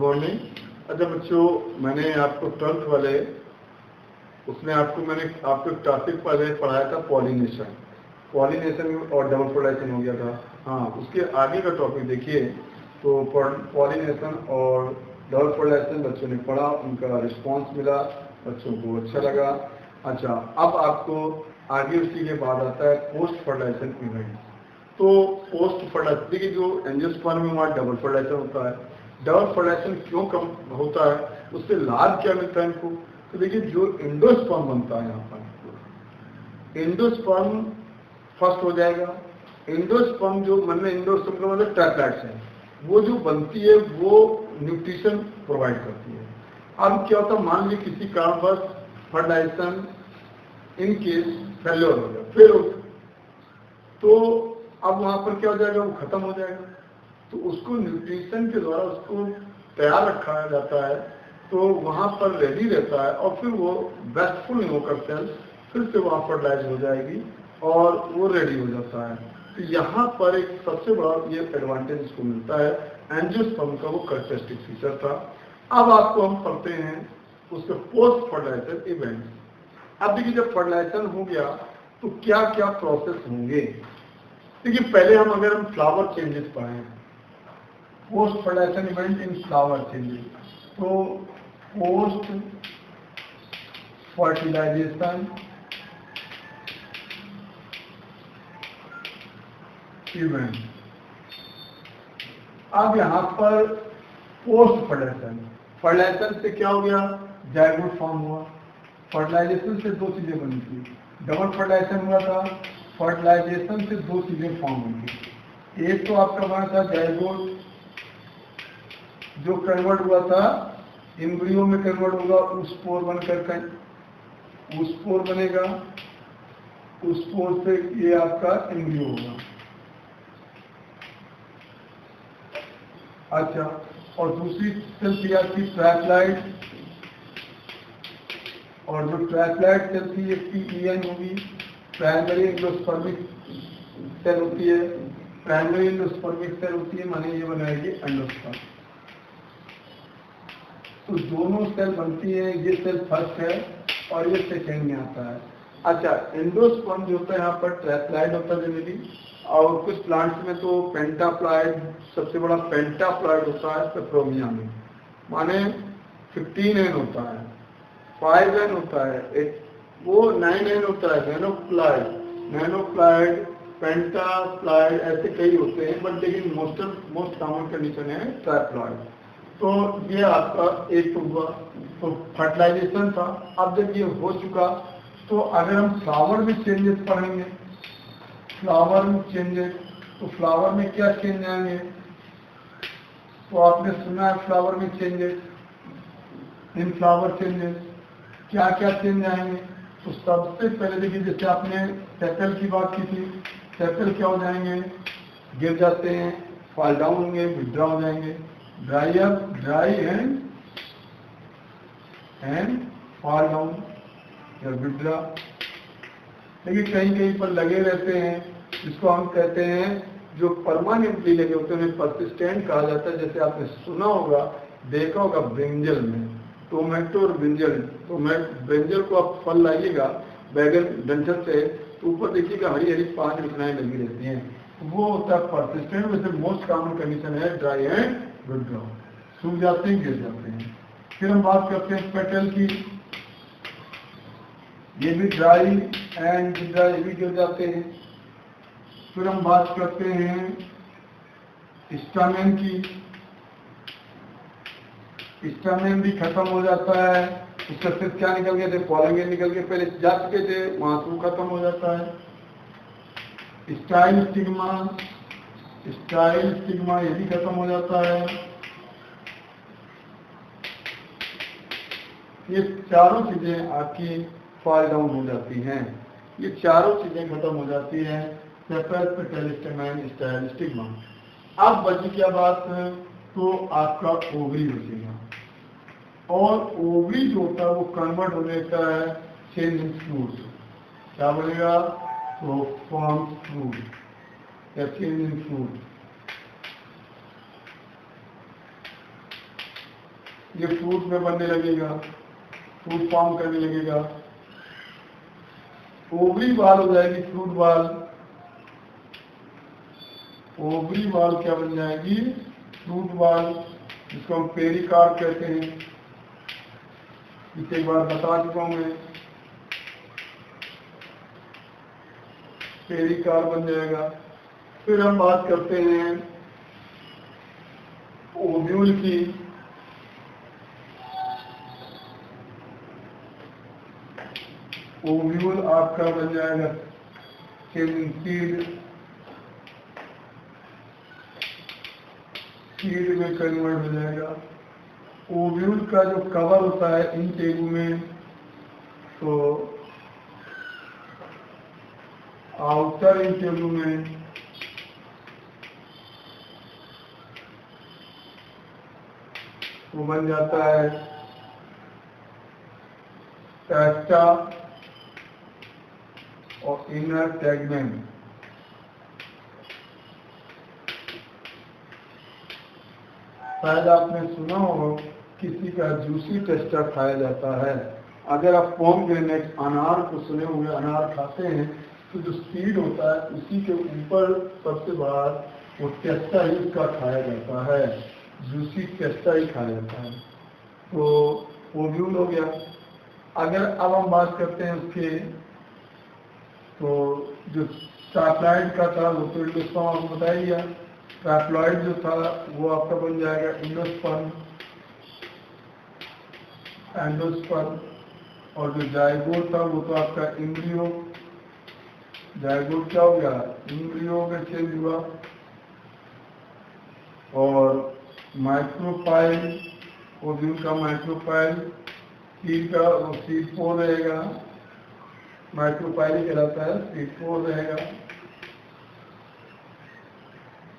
Morning. अच्छा बच्चों, मैंने आपको 12th वाले उसमें मैंने आपको टॉपिक पहले पढ़ाया था पॉलिनेशन और डबल फर्टिलाइजेशन हो गया था। हाँ, उसके आगे का टॉपिक देखिए तो पॉलिनेशन और डबल फर्टिलाइजेशन बच्चों ने पढ़ा, उनका रिस्पांस मिला, बच्चों को अच्छा लगा। अच्छा, अब आपको आगे उसी के बाद आता है पोस्ट फर्टिलाइजेशन इवेंट। तो पोस्ट फर्टिलाइजेशन देखिए, जो एंजियोस्पर्म में वहाँ डबल फर्टिलाइजेशन होता है। डबल फर्टिलाइजेशन क्यों कम होता है, उससे लाभ क्या मिलता है इनको? तो देखिए, जो एंडोस्पर्म बनता है यहाँ पर, एंडोस्पर्म फर्स्ट हो जाएगा। एंडोस्पर्म जो एंडोस्पर्म का मतलब ट्राइप्लैट्स है, वो जो बनती है वो न्यूट्रिशन प्रोवाइड करती है। अब क्या होता है, मान लीजिए किसी कारणवश फर्टिलाइजेशन इन केस फेल्योर हो गया, फेल हो गया, तो अब वहां पर क्या हो जाएगा, वो खत्म हो जाएगा। तो उसको न्यूट्रिशन के द्वारा उसको तैयार रखा जाता है, तो वहां पर रेडी रहता है, और फिर वो बेस्टफुल नहीं होकर सेल फिर से वहां फर्टिलाइज हो जाएगी और वो रेडी हो जाता है। तो यहाँ पर एक सबसे बड़ा ये एडवांटेज इसको मिलता है, एंजियोस्पर्म का वो कैरेक्टरिस्टिक फीचर था। अब आपको हम पढ़ते हैं उसके पोस्ट फर्टिलाइजेशन इवेंट। अब देखिए, जब फर्टिलाइजेशन हो गया तो क्या क्या प्रोसेस होंगे। देखिए, पहले अगर हम फ्लावर चेंजेस पढ़ें, post fertilisation event in flower changes, तो पोस्ट फर्टिलाइजेशन इवेंट। अब यहाँ पर पोस्ट फर्टिलाइजेशन से क्या हो गया, जाइगोट फॉर्म हुआ। फर्टिलाइजेशन से दो चीजें बनी थी, डबल फर्टिलाइजेशन हुआ था, फर्टिलाइजेशन से दो चीजें फॉर्म हुई थी। एक तो आपका बना था जाइगोट, जो कन्वर्ट हुआ था एम्ब्रियो में, कन्वर्ट होगा स्पोर बनकर, स्पोर बनेगा, स्पोर से ये आपका एम्ब्रियो होगा। अच्छा, और दूसरी सेल तैयार थी ट्राइप्लाइड, और जो ट्राइप्लाइड सेल थी ये PEN होगी, प्राइमरी एंडोस्पर्मिक सेल होती है। प्राइमरी एंडोस्पर्मिक सेल होती है, माने ये बनाएगी एंडोस्पर्म। तो दोनों सेल बनती है, ये सेल फर्स्ट है और ये सेकेंड में आता है। अच्छा, एंडोस्पर्म जो होता है यहाँ पर ट्राइप्लाइड होता है जनरली, और कुछ प्लांट्स में तो पेंटाप्लाइड, सबसे बड़ा पेंटाप्लाइड होता है पेप्रोमिया में, माने 15N होता है, 5N होता है, वो 9N होता है, नैनोप्लाइड, पेंटाप्लाइड, ऐसे कई होते हैं, बट लेकिन मोस्ट कॉमन कंडीशन है ट्राइप्लॉइड। तो ये आपका एक तो हुआ, तो फर्टिलाइजेशन था। अब जब ये हो चुका तो अगर हम फ्लावर में चेंजेस पढ़ेंगे, फ्लावर में चेंजेस, तो फ्लावर में क्या चेंज आएंगे, तो आपने सुना है फ्लावर में चेंजेस, इन फ्लावर चेंजेस क्या क्या चेंज आएंगे। तो सबसे पहले देखिए, जैसे आपने सेपल की बात की थी, सेपल क्या हो जाएंगे, गिर जाते हैं, फॉल डाउन होंगे, विड्रा हो जाएंगे, dry up, dry and fall down या विड्रा। लेकिन कहीं कहीं पर लगे रहते हैं, जिसको हम कहते हैं, जो परमानेंटली लगे होते हैं, परसिस्टेंट कहा जाता है। जैसे आपने सुना होगा, देखा होगा ब्रिंजल में, टोमेटो और ब्रिंजल, तो ब्रिंजल को आप फल लाइएगा बैगन डंठल से, तो ऊपर देखिएगा हरी हरी 5 रचनाएं लगी रहती हैं, वो होता है परसिस्टेंट। वैसे मोस्ट कॉमन कंडीशन है ड्राई एंड विड्रॉ, सूख जाते हैं, गिर जाते हैं। फिर हम बात करते हैं पेटल की, ये भी ड्राई एंड विड्रॉ, ये भी गिर जाते हैं। फिर हम बात करते हैं स्टामेन की, स्टामेन भी खत्म हो जाता है। उसका फिर क्या निकल गए थे, पॉलन निकल के पहले जा चुके थे, वहां से वो खत्म हो जाता है। स्टाइल स्टिग्मा ये भी खत्म हो जाता है। ये चारों चीजें आपकी फॉल डाउन हो जाती हैं, ये चारों चीजें खत्म हो जाती हैं, sepal, petal, stamen, style, stigma. अब बची क्या बात है, तो आपका ओवरी बचेगा, और ओवरी जो होता है वो कन्वर्ट हो जाता है चेंज इन फ्रूट, क्या बनेगा, तो फॉर्म फ्रूट या चेंज इन फ्रूट। ये फ्रूट में बनने लगेगा, फ्रूट फॉर्म करने लगेगा। ओवरी बाल हो जाएगी, फ्रूट बाल। ओवरी बाल क्या बन जाएगी? फ्रूट बाल, जिसको हम पेरिकार्प कहते हैं। इसे एक बार बता चुका हूं मैं, पेरिकार्प बन जाएगा। फिर हम बात करते हैं ओव्यूल की। ओव्यूल आपका बन जाएगा सीड में कन्वर्ट हो जाएगा। ओव्यूल का जो कवर होता है इन टेबू में, तो आउटर इन टेबू में वो बन जाता है टेस्टा और इनर टेगमेंट। शायद आपने सुना हो किसी का जूसी टेस्टा खाया जाता है। अगर आप पोमग्रेनेट अनार को सुने हुए, अनार खाते हैं तो जो सीड होता है उसी के ऊपर सबसे बाहर वो टेस्टा ही उसका खाया जाता है, जूसी टेस्टा ही खाया जाता है। तो ओव्यूल हो गया। अगर अब हम बात करते हैं उसके, तो जो ट्राप्लॉइड का था वो तो इंडोस्पर्म आपको बताइए। ट्राप्लॉइड जो था वो आपका बन जाएगा इंडोस्पर्म, एंडोस्पर्म। और जो जायगोट था वो तो आपका एम्ब्रियो। जायगोट क्या हो गया? एम्ब्रियो में चेंज हुआ। और माइक्रोफाइल, ओव्यूल का माइक्रोफाइल, सीड का सीड पोर रहेगा, माइक्रोफाइल ही कहलाता है, सीड पोर रहेगा।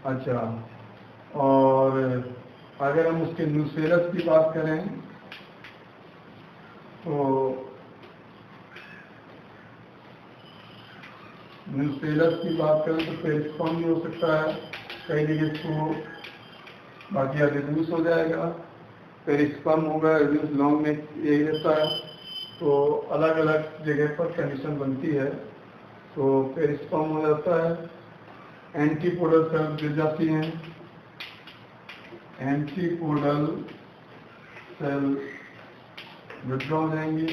अच्छा, और अगर हम उसके न्यूसेलस की बात करें तो न्यूसेलस की बात करें तो पेरिस्पर्म भी हो सकता है, कई जगह इसको, बाकी रिड्यूस हो जाएगा। पेरिस्पर्म होगा, रिड्यूस लॉन्ग में यही रहता है। तो अलग अलग जगह पर कंडीशन बनती है, तो पेरिस्पर्म हो जाता है। एंटीपोडल सेल गिर जाती हैं, एंटीपोडल सेल विड्रॉ हो जाएंगी।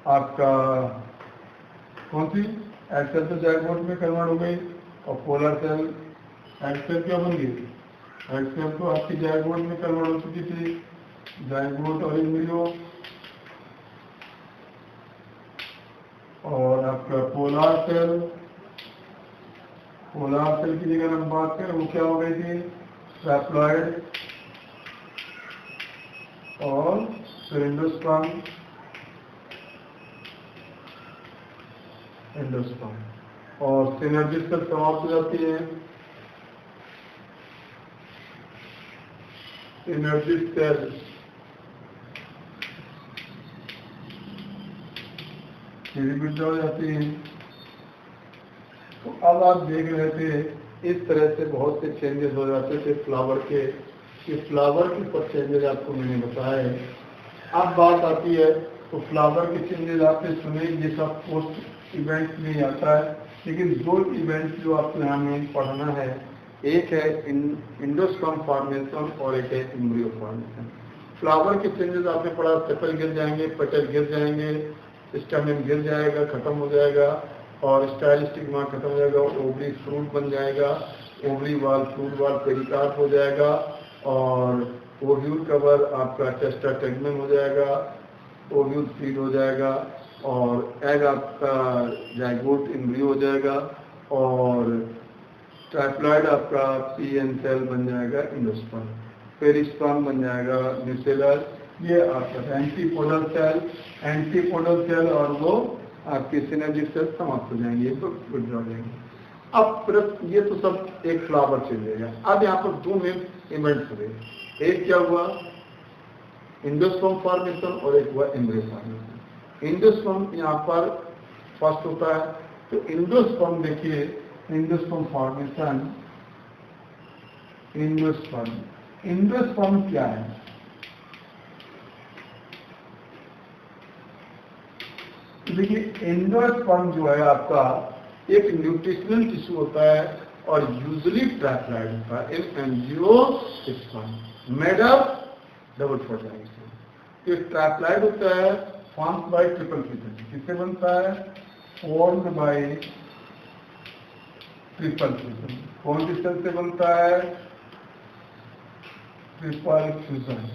आपका कौन सी एग सेल तो जायगोट में कन्वर्ट हो गई, और पोलर सेल एग सेल क्या बन गई? एग सेल तो आपकी जायगोट में कन्वर्ट हो चुकी थी, जायगोट और एम्ब्रियो। और आपका पोलर सेल की जगह हम बात करें वो क्या हो गई थी? ट्रैप्लॉइड और एंडोस्पर्म। और सिनर्जी सेल समाप्त हो जाती है। सिनर्जी सेल विड्रॉ हो जाती है। तो अब आप देख रहे थे इस तरह से बहुत से चेंजेस हो जाते थे फ्लावर के। ये फ्लावर के ऊपर चेंजेस आपको मैंने बताए। अब बात आती है तो फ्लावर के चेंजेस आपने सुने, ये सब पोस्ट इवेंट में आता है, लेकिन दो इवेंट जो आपको यहाँ में पढ़ना है, एक है इंडोस्पर्म फॉर्मेशन और एक है एम्ब्रियो फॉर्मेशन। फ्लावर के चेंजेस आपने पढ़ा, सेपल गिर जाएंगे, पेटल गिर जाएंगे, स्टेमेन गिर जाएगा, खत्म हो जाएगा, और स्टाइलिस्टिक मार्क खत्म हो जाएगा, ओवरी फ्रूट बन जाएगा, ओवरी वाल फ्रूट वाल पेरिकार्प हो जाएगा, और ओव्यूल कवर आपका टेस्टा टेगमेन हो जाएगा, ओव्यूल सीड हो जाएगा, और एग आपका जायगोट एम्ब्रियो हो जाएगा, और ट्राइप्लॉइड आपका पीएन सेल बन जाएगा इंडोस्पर्म, पेरिस्पर्म बन जाएगा न्यूसेलस। ये आपका एंटीपोडल सेल और वो आपके सिनर्जी सेल समाप्त हो जाएंगे, तो विड्रॉ हो जाएंगे। अब ये तो सब एक फ्लावर चेंज हो गया। अब यहाँ पर दो मेन इवेंट्स हुए, एक क्या हुआ? इंडोस्पर्म फॉर्मेशन और एक हुआ एम्ब्रियो फॉर्मेशन। इंडोस्पर्म यहाँ पर फर्स्ट होता है, तो इंडोस्पर्म देखिए, इंडोस्पर्म फॉर्मेशन एंडोस्पर्म। एंडोस्पर्म क्या है? देखिए, एंडोस्पर्म जो है आपका एक न्यूट्रिशनल टिश्यू होता है और यूजुअली ट्रैप्लॉइड होता है, in angiosperm made up double fertilisation. ये ट्रैप्लॉइड होता है, फॉर्म्ड बाय ट्रिपल फ्यूजन। किससे बनता है? Formed by triple fusion. कौन सी सेल से बनता है? Triple fusion.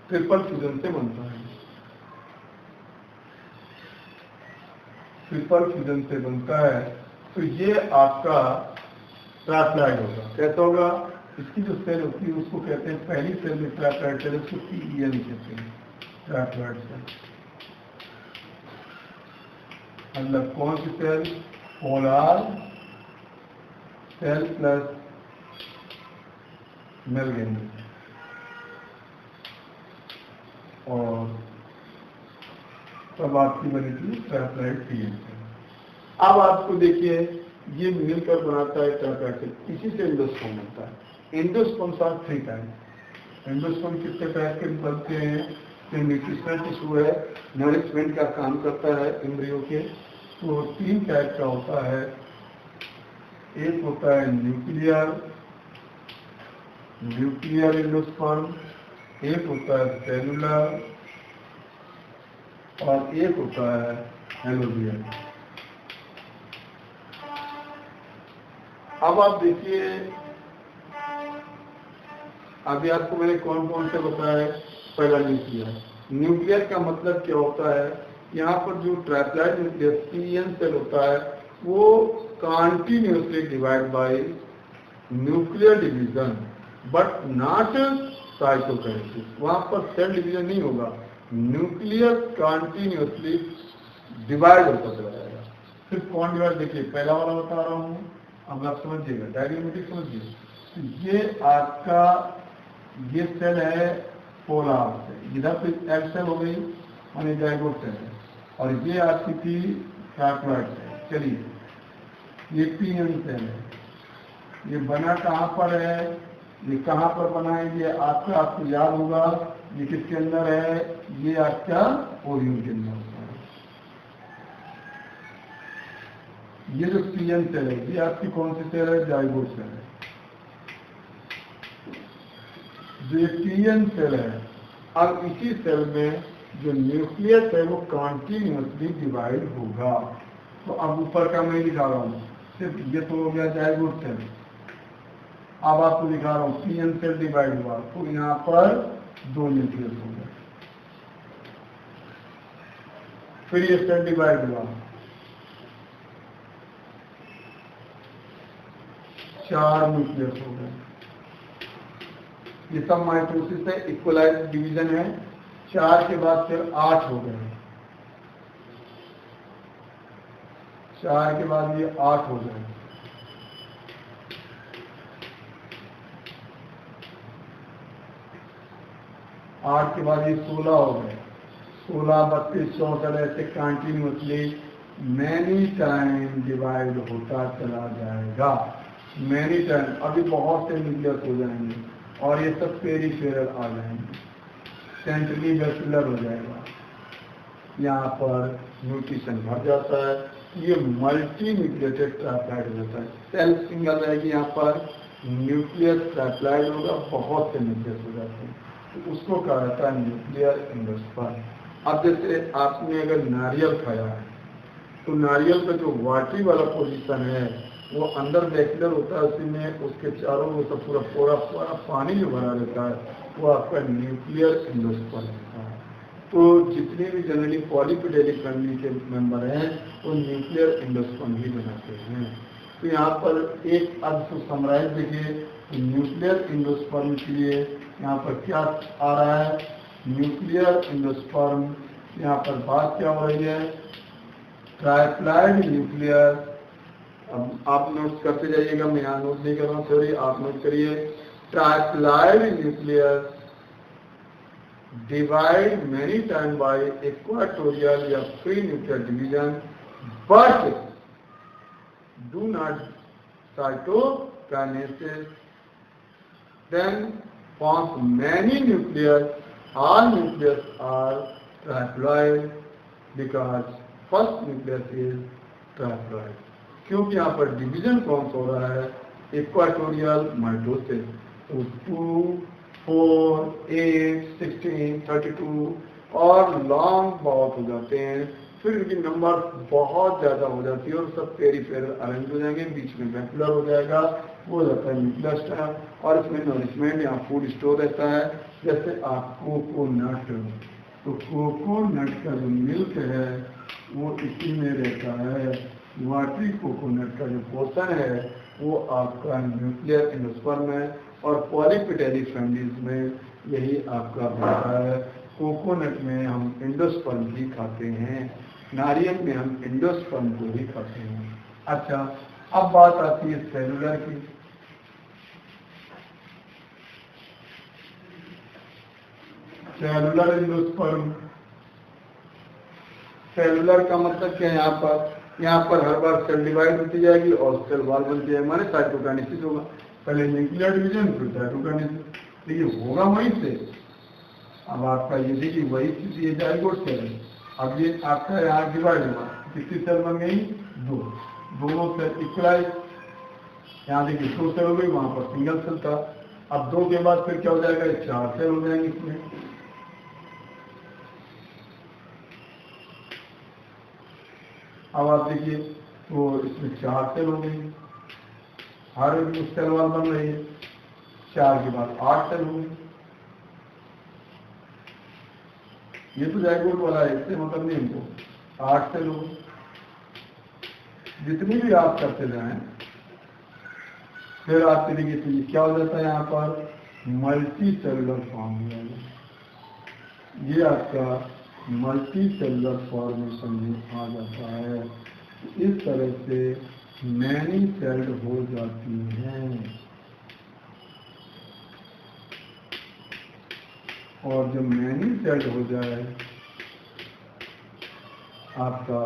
ट्रिपल फ्यूजन से बनता है, ट्रिपल फ्यूजन से बनता है। तो ये आपका ट्रैप्लॉइड होगा। कैसा होगा? इसकी जो सेल होती है उसको कहते हैं, पहली सेल में ट्रैप्लॉइड सेल, उसको PEN कहते हैं, ट्रैप्लॉइड सेल। मतलब कौन सी सेल? पोलर सेल प्लस मेलगेनिस। और तब आपकी बनी थी ट्रैप्लॉइड PN सेल। अब आपको देखिए, ये मिलकर बनाता है ट्रैप्लॉइड सेल, इसी से एंडोस्पर्म बनता है। Endosperms are 3 type. एंडोस्पर्म कितने टाइप के बनते हैं? तो न्यूट्रिशनल टिश्यू है, नरिशमेंट का काम करता है एम्ब्रियो के। तो 3 टाइप का होता है। एक होता है न्यूक्लियर एंडोस्पर्म, एक होता है सेलुलर, और एक होता है हेलोबियल। अब आप देखिए, अभी आपको मैंने कौन कौन से बताया। पहला न्यूक्लियर। न्यूक्लियर का मतलब क्या होता है? यहाँ पर जो ट्रैप्लॉइड न्यूक्लियस PN सेल होता है वो continuously divide by nuclear division but not cytokinesis. वहां पर सेल डिवीजन नहीं होगा, न्यूक्लियस कंटिन्यूअसली डिवाइड होता चला जाएगा। फिर कौन डिवाइड? देखिए, पहला वाला बता रहा हूं, अब आप समझिएगा, डायग्रामेटिक समझिए। तो ये आपका ये सेल है पोलर सेल, इधर पे एल सेल हो गई मानी जाइगोट सेल है, और ये आपकी थी ट्रैप्लॉइड सेल। चलिए, ये PN सेल है। ये बना कहाँ पर है? ये कहाँ पर बना है? ये आपको याद होगा, ये किसके अंदर है? ये आपका ओरियन के अंदर होता है। ये जो PN सेल है ये आपकी कौन सी सेल है? जाइगोट सेल है। जो PN सेल है, अब इसी सेल में जो न्यूक्लियस है वो कंटिन्यूअसली डिवाइड होगा। तो अब ऊपर का मैं लिखा रहा हूँ, सिर्फ ये तो हो गया जाइगोट सेल। अब आपको दिखा रहा हूँ PN सेल डिवाइड हुआ, तो यहाँ पर 2 न्यूक्लियस हो गए। फिर ये सेल डिवाइड हुआ, 4 न्यूक्लियस हो गए। ये सब माइटोसिस है, इक्वलाइज डिवीजन है। 4 के बाद फिर 8 हो गए, 4 के बाद ये 8 हो गए। 8 के बाद ये 16 हो गए, 16, 32, 64 ऐसे कंटिन्यूअसली मैनी टाइम डिवाइड होता चला जाएगा। मैनी टाइम, अभी बहुत से न्यूक्लियस हो जाएंगे और ये सब पेरिफेरल आ जाएंगे, सेंट्रली वेस्कुलर हो जाएगा। यहाँ पर न्यूट्रिशन भर जाता है। ये मल्टी न्यूक्लिएटेड ट्रैप्लॉइड हो जाता है। सेल सिंगल रहेगी, यहाँ पर न्यूक्लियस ट्रैप्लॉइड होगा, बहुत से न्यूक्लियस हो जाते हैं, तो उसको कहा जाता है न्यूक्लियर एंडोस्पर्म। अब जैसे आपने अगर नारियल खाया है तो नारियल का जो वाटरी वाला पोजीशन है वो अंदर बैक्यूलर होता है, उसी में उसके चारों वो सब पूरा पानी जो भरा रहता है वो आपका न्यूक्लियर एंडोस्पर्म होता है। तो जितने भी जनरली पॉलीपेडेलिक फैमिली के मेंबर हैं वो न्यूक्लियर एंडोस्पर्म ही बनाते हैं। तो यहाँ पर एक अब तो समराइज देखिए, न्यूक्लियर एंडोस्पर्म के लिए यहाँ पर क्या आ रहा है? न्यूक्लियर एंडोस्पर्म, यहाँ पर बात क्या हो रही है? Triploid nuclear. अब आप नोट करते जाइएगा, मैं यहाँ नोट नहीं कर रहा हूँ, सॉरी, आप नोट करिए। Triploid nuclear divide many time by equatorial या free nuclear division, but do not cytokinesis, then forms many nucleus. All nucleus are triploid because first nucleus is triploid. क्योंकि यहाँ पर डिवीजन कौन सा हो रहा है, इक्वाटोरियल माइटोसिस। तो 2, 4, 8, 16, 32 और लॉन्ग बहुत हो जाते हैं, फिर इनकी नंबर बहुत ज़्यादा हो जाती है और सब पेरीफेरल अरेंज हो जाएंगे, बीच में वेक्युलर हो जाएगा, वो हो जाता है न्यूक्लियस। और इसमें नरिशमेंट यहाँ फूड स्टोर रहता है। जैसे आप कोकोनट, तो कोकोनट का जो मिल्क है वो इसी में रहता है। वाटरी कोकोनट का जो पोर्शन है वो आपका न्यूक्लियर एंडोस्पर्म है और पॉलीपेटेली फैमिलीज में यही आपका बनता है। कोकोनट में हम एंडोस्पर्म भी खाते हैं, नारियल में हम एंडोस्पर्म को भी खाते हैं। अच्छा, अब बात आती है सेलुलर की। सेलुलर एंडोस्पर्म, सेलुलर का मतलब क्या है, यहाँ पर हर बार सेल डिवाइड होती जाएगी और सेल वॉल बनती जाएगी, माने साइटोकाइनेसिस होगा। पहले न्यूक्लियर डिवीजन फिर साइटोकाइनेसिस, देखिए होगा वहीं से। अब आपका ये देखिए वही चीज, ये जाइगोट सेल है। अब ये आपका यहाँ डिवाइड हुआ, कितनी सेल बन गई, 2, दोनों सेल इक्वलाइज। यहाँ देखिए 2 सेल हो गई, वहां पर सिंगल सेल था। अब 2 के बाद फिर क्या हो जाएगा, 4 सेल हो जाएंगे इसमें। अब आप देखिए तो इसमें 4 सेल हो गई, हर एक सेल वाल बन रही है। 4 के बाद 8 सेल हो गई। ये तो जाइगोट वाला है, इससे मतलब नहीं हमको। 8 सेल हो गई। जितनी भी आप करते जाएं, फिर आपके देखिए तो क्या हो जाता है, यहाँ पर मल्टी सेलुलर फॉर्म हो जाएगा। ये आपका मल्टी सेलुलर फॉर्मेशन में आ जाता है। इस तरह से मैनी सेल्ड हो जाती हैं। और जब मैनी सेल्ड हो जाए आपका,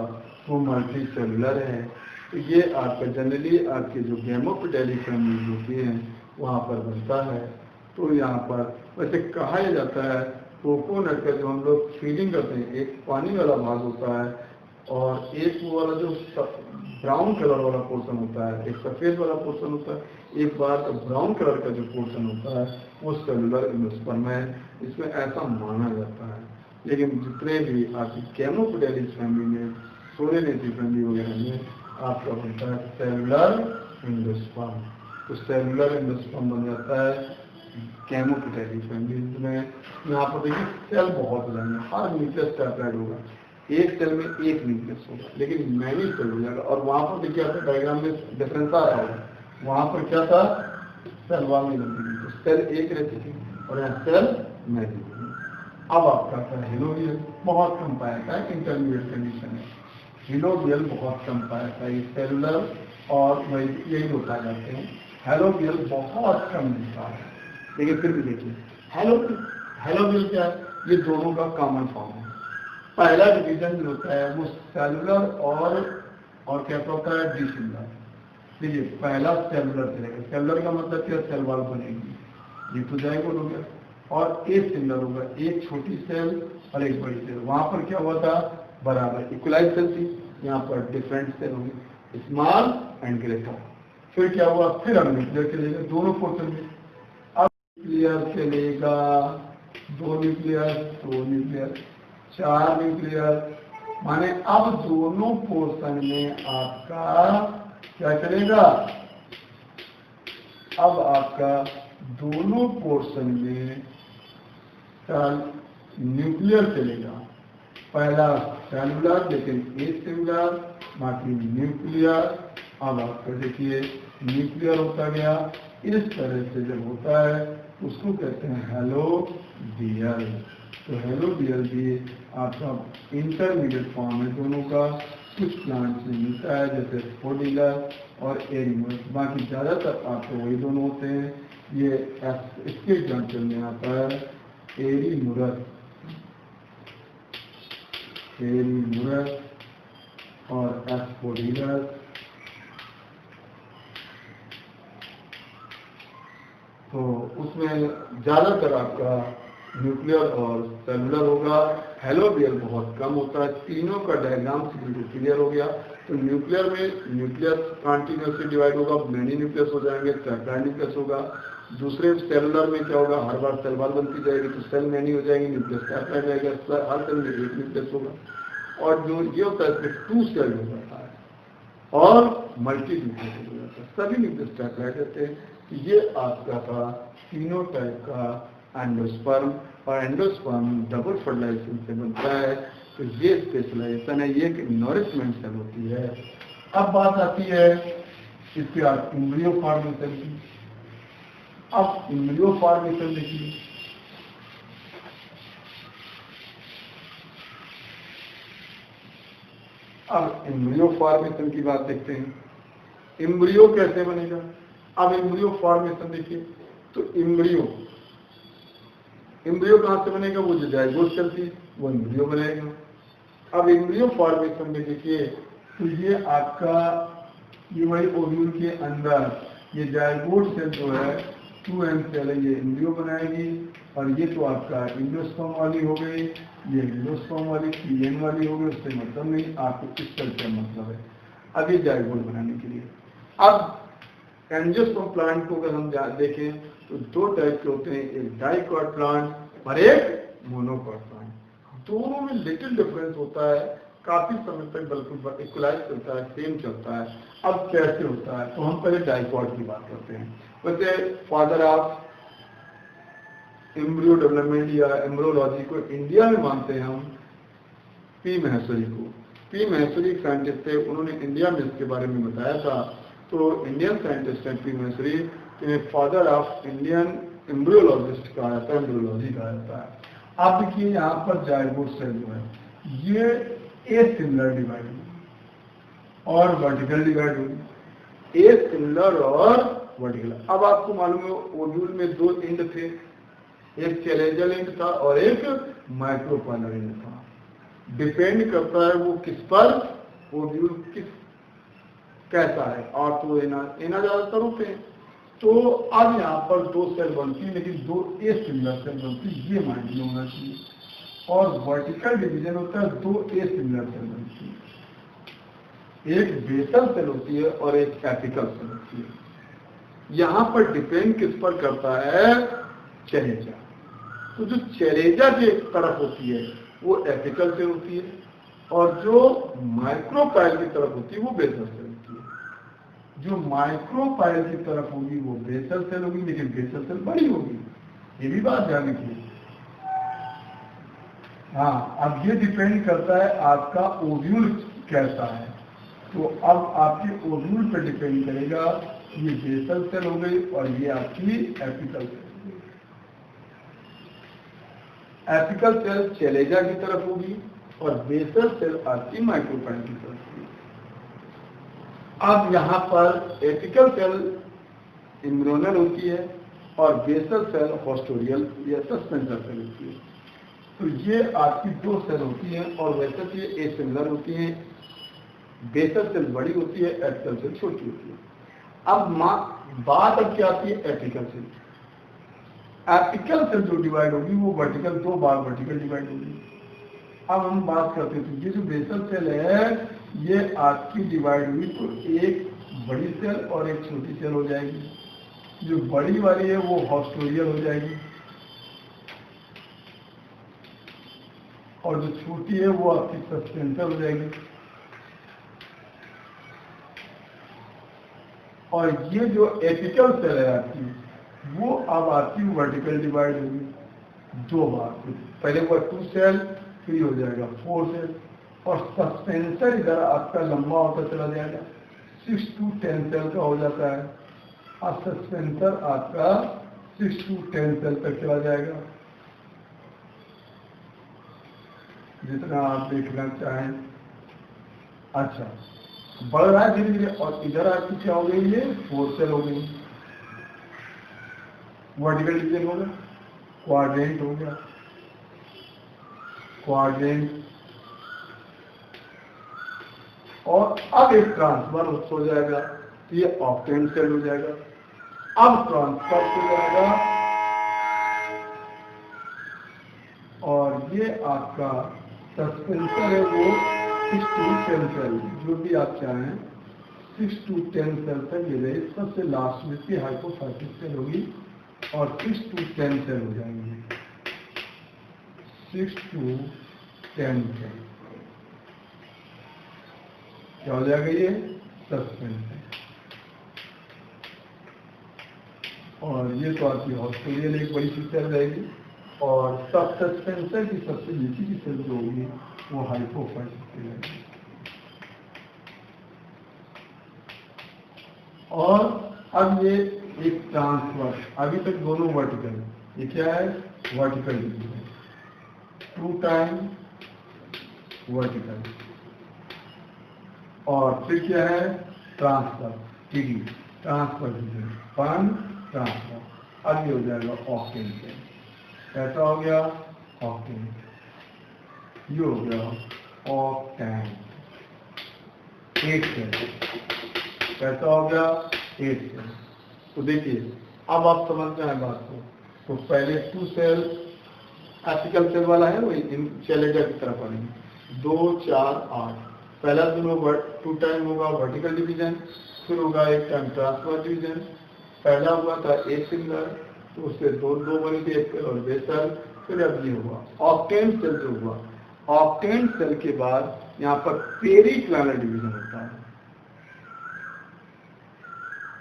वो मल्टी सेलुलर है। तो ये आपका जनरली आपके जो गैमोपेटेली फैमिली होती हैं वहाँ पर बनता है। तो यहाँ पर वैसे कहा जाता है कोकोनट का जो हम लोग फीलिंग करते हैं, एक पानी वाला भाग होता है और एक वो वाला जो ब्राउन कलर वाला पोर्शन होता है, एक सफ़ेद वाला पोर्शन होता है। एक बार तो ब्राउन कलर का जो पोर्शन होता है वो सेलुलर एंडोस्पर्म है, इसमें ऐसा माना जाता है। लेकिन जितने भी आपकी गैमोपेटेलिस फैमिली में, सोलेनेसी फैमिली वगैरह में आपका बनता है सेलुलर एंडोस्पर्म। तो सेलुलर एंडोस्पर्म बन जाता है गैमोपेटेलिस फैमिली में। यहाँ पर देखिए सेल बहुत हो जाएंगे, हर न्यूक्लियस ट्राइप्लॉइड होगा, एक सेल में एक न्यूक्लियस होगा, लेकिन मैनी सेल हो जाएगा। और वहाँ पर देखिए आपका डायग्राम में डिफरेंस आ रहा होगा, वहाँ पर क्या था, सेल वॉल नहीं बनती थी, तो सेल एक रहती थी और यहाँ सेल मैनी। अब आपका हेलोबियल बहुत कम पाया था, इंटरमीडिएट कंडीशन है। हेलोबियल बहुत कम पाया था, ये सेलुलर और वही यही लोग पाए जाते हैं। हेलोबियल बहुत कम मिलता है, लेकिन फिर भी देखिए हेलोबियल क्या है, ये दोनों का कॉमन फॉर्म है। पहला डिवीजन जो होता है वो सेलुलर और क्या होता है, डिसेलुलर। देखिए पहला सेलुलर चलेगा, सेलुलर का मतलब क्या, सेल वॉल बनेगी, ये तो जाइगोट हो गया। और एक सिंगल होगा, एक छोटी सेल और एक बड़ी सेल। वहां पर क्या हुआ था, बराबर इक्वलाइज सेल थी, यहाँ पर डिफरेंट सेल होंगे, स्मॉल एंड ग्रेटर। फिर क्या हुआ, फिर हम न्यूक्लियर चलेगा दोनों पोर्शन में। अब न्यूक्लियर चलेगा, 2 न्यूक्लियर, 2 न्यूक्लियर, 4 न्यूक्लियर, माने अब दोनों पोर्शन में आपका क्या चलेगा, अब आपका दोनों पोर्शन में न्यूक्लियर चलेगा। पहला सेलुलर लेकिन एक सेलुलर, बाकी न्यूक्लियर। अब आपका देखिए न्यूक्लियर होता गया, इस तरह से जब होता है उसको कहते हैं हेलोबियल। तो हेलोबियल भी आपका इंटरमीडिएट फॉर्म है दोनों का, कुछ प्लांट से मिलता है जैसे स्पोडिलर और एरिमस, बाकी ज़्यादातर आपको वही दोनों होते हैं। ये इसके एग्जाम्पल में आता है एरिमुरस और एस्पोडिलस तो उसमें ज़्यादातर आपका न्यूक्लियर और सेलुलर होगा, हेलोबियल बहुत कम होता है। तीनों का डायग्राम बिल्कुल क्लियर हो गया। तो न्यूक्लियर में न्यूक्लियस कॉन्टिन्यूसली डिवाइड होगा, मेनी न्यूक्लियस हो जाएंगे, टेट्राइड न्यूक्लियस होगा। दूसरे सेलुलर में क्या होगा, हर बार सेल वॉल बनती जाएगी तो सेल मेनी हो जाएंगे, न्यूक्लियस टेट्राइड रहेगा, हर सेल में एक न्यूक्लियस होगा। और जो ये होता है टू सेल हो जाता है और मल्टी न्यूक्लियस हो जाता है, सभी न्यूक्लियस टेट्राइड रहते हैं। ये आपका था तीनों टाइप का एंडोस्पर्म, और एंडोस्पर्म डबल फर्टिलाइजेशन से बनता है। तो ये स्पेशलाइजेशन है, ये एक नॉरिशमेंट सेल होती है। अब बात आती है इसके बाद एम्ब्रियो फॉर्मेशन की। अब एम्ब्रियो फॉर्मेशन देखिए, अब एम्ब्रियो फॉर्मेशन की बात देखते हैं। एम्ब्रियो कैसे बनेगा? अब एम्ब्रियो फॉर्मेशन देखिए, तो एम्ब्रियो कहां से बनेगा? वो जो जाइगोट सेल थी वो एम्ब्रियो बनेगा। अब एम्ब्रियो फॉर्मेशन में देखिए, तो ये आपका ये वही ओव्यूल के अंदर ये जाइगोट सेल जो है 2M सेल है, ये एम्ब्रियो बनाएगी। और ये तो आपका एंडोस्पर्म वाली हो गई, ये एंडोस्पर्म वाली, PN वाली हो गई, उससे मतलब नहीं, आपको इस सेल से मतलब है। अब ये जाइगोट बनाने के लिए, अब एंजियोस्पर्म प्लांट को अगर हम देखें तो दो टाइप के होते हैं, एक डाइकॉट प्लांट और एक मोनोकॉट प्लांट। दोनों में लिटिल डिफरेंस होता है, काफी समय तक बिल्कुल इक्वलाइज चलता है, सेम चलता है। अब कैसे होता है, तो हम पहले डाइकॉट की बात करते हैं। वैसे फादर ऑफ एम्ब्रियो डेवलपमेंट या एम्ब्रियोलॉजी को इंडिया में मानते हैं हम पी महेश्वरी को। पी महेश्वरी एक साइंटिस्ट थे, उन्होंने इंडिया में इसके बारे में बताया था। तो इंडियन साइंटिस्ट हैं पी महेश्वरी, इन्हें फादर ऑफ इंडियन एम्ब्रियोलॉजिस्ट कहा जाता है, एम्ब्रियोलॉजी कहा जाता है। आप देखिए यहाँ पर जाइगोट सेल जो है ये एसिमिलर डिवाइड हुई और वर्टिकल डिवाइड हुई, एसिमिलर और वर्टिकल। अब आपको मालूम है ओव्यूल में दो एंड थे, एक चैलेंजर एंड था और एक माइक्रोपाइलर एंड था। डिपेंड करता है वो किस पर, ओव्यूल किस कैसा है, और तो एना ज्यादातर होते हैं। तो अब यहाँ पर दो सेल बनती है, लेकिन दो एसिमिलर सेल बनती है, ये माइंड में होना चाहिए। और वर्टिकल डिवीजन होता है, दो एसिमिलर सेल बनती है, एक बेसल सेल होती है और एक एपिकल सेल होती है। यहाँ पर डिपेंड किस पर करता है, चेरेजा। तो जो चेरेजा की एक तरफ होती है वो एपिकल सेल होती है, और जो माइक्रोपाइल की तरफ होती है वो बेसल सेल होती है। जो माइक्रोपाइल की तरफ होगी वो बेसल सेल होगी, लेकिन बेसल सेल बड़ी होगी, ये भी बात ध्यान रखिए। हाँ, अब ये डिपेंड करता है आपका ओव्यूल कैसा है। तो अब आपके ओव्यूल पर डिपेंड करेगा, ये बेसल सेल हो गई और ये आपकी apical cell. Apical cell chalaza की तरफ होगी और बेसल सेल आपकी माइक्रोपाइल की तरफ होगी। अब यहाँ पर एपिकल सेल इम्ब्रियोनल होती है और बेसल सेल हॉस्टोरियल या सस्पेंसर सेल होती है। तो ये आपकी दो सेल होती हैं, और वैसे तो ये एसिमिलर होती हैं। बेसल सेल बड़ी होती है, एपिकल सेल छोटी होती है। अब बात अब क्या आती है, एपिकल सेल। एपिकल सेल जो डिवाइड होगी वो वर्टिकल, दो बार वर्टिकल डिवाइड होगी। अब हम बात करते हैं, तो ये जो बेसल सेल है ये आपकी डिवाइड हुई तो एक बड़ी सेल और एक छोटी सेल हो जाएगी। जो बड़ी वाली है वो हॉस्टोरियल हो जाएगी और जो छोटी है वो आपकी सस्पेंसर हो जाएगी। और ये जो एपिकल सेल है आपकी, वो अब आपकी वर्टिकल डिवाइड होगी दो बार। पहले हुआ 2 सेल, फिर हो जाएगा 4 सेल, और सस्पेंसर इधर आपका लंबा होता चला जाएगा, 6 to 10 सेल का हो जाता है। और सस्पेंसर आपका 6 to 10 सेल तक चला जाएगा, जितना आप देखना चाहें। अच्छा, बढ़ रहा है धीरे धीरे, और इधर आपकी क्या हो गई, ये 4 सेल हो गई। वर्टिकल डिवीजन हो गया, क्वाड्रेंट हो गया, क्वाड्रेंट। और अब एक ट्रांसफर हो जाएगा, तो ये ऑक्टेंट सेल हो जाएगा। अब ट्रांसफर हो जाएगा और ये आपका सस्पेंसर है वो 6 to 10 सेल, जो भी आप चाहें 6 to 10 सेल तक ये रहे। सबसे लास्ट में इसकी हाइपोफाइटिक सेल होगी और 6 to 10 सेल हो जाएंगे, 6 to 10 सेल। क्या हो जाएगा ये सस्पेंसर। और ये तो आपकी हॉस्पिटल एक बड़ी सी सेल रहेगी और सब सस्पेंसर की सबसे नीचे की सेल जो होगी वो हाइपोफाइटिक सेल रहेगी। और अब ये एक ट्रांसफर, अभी तक दोनों वर्टिकल, ये क्या है वर्टिकल डिवीजन, 2 टाइम वर्टिकल, और फिर क्या है transfer, TD transfer division, 1 transfer. अब ये हो जाएगा ऑक्टेन सेल। कैसा हो गया ऑक्टेन, ये हो गया ऑक्टेन 8 सेल। कैसा हो गया 8 सेल। तो देखिए अब आप समझ जाए बात को। तो पहले 2 सेल एपिकल सेल वाला है, वही इन चैलेंजर की तरफ पढ़ेंगे। 2 4 8 पहला दिन होगा 2 टाइम होगा वर्टिकल डिवीजन, फिर होगा 1 टाइम ट्रांसफर डिवीजन। पहला हुआ था ए सिंगल, तो उससे दो बनी थी, एक सेल और बेसल। फिर अब ये हुआ ऑक्टेन सेल जो हुआ। ऑक्टेन सेल के बाद यहाँ पर पेरिक्लाइनर डिवीजन होता है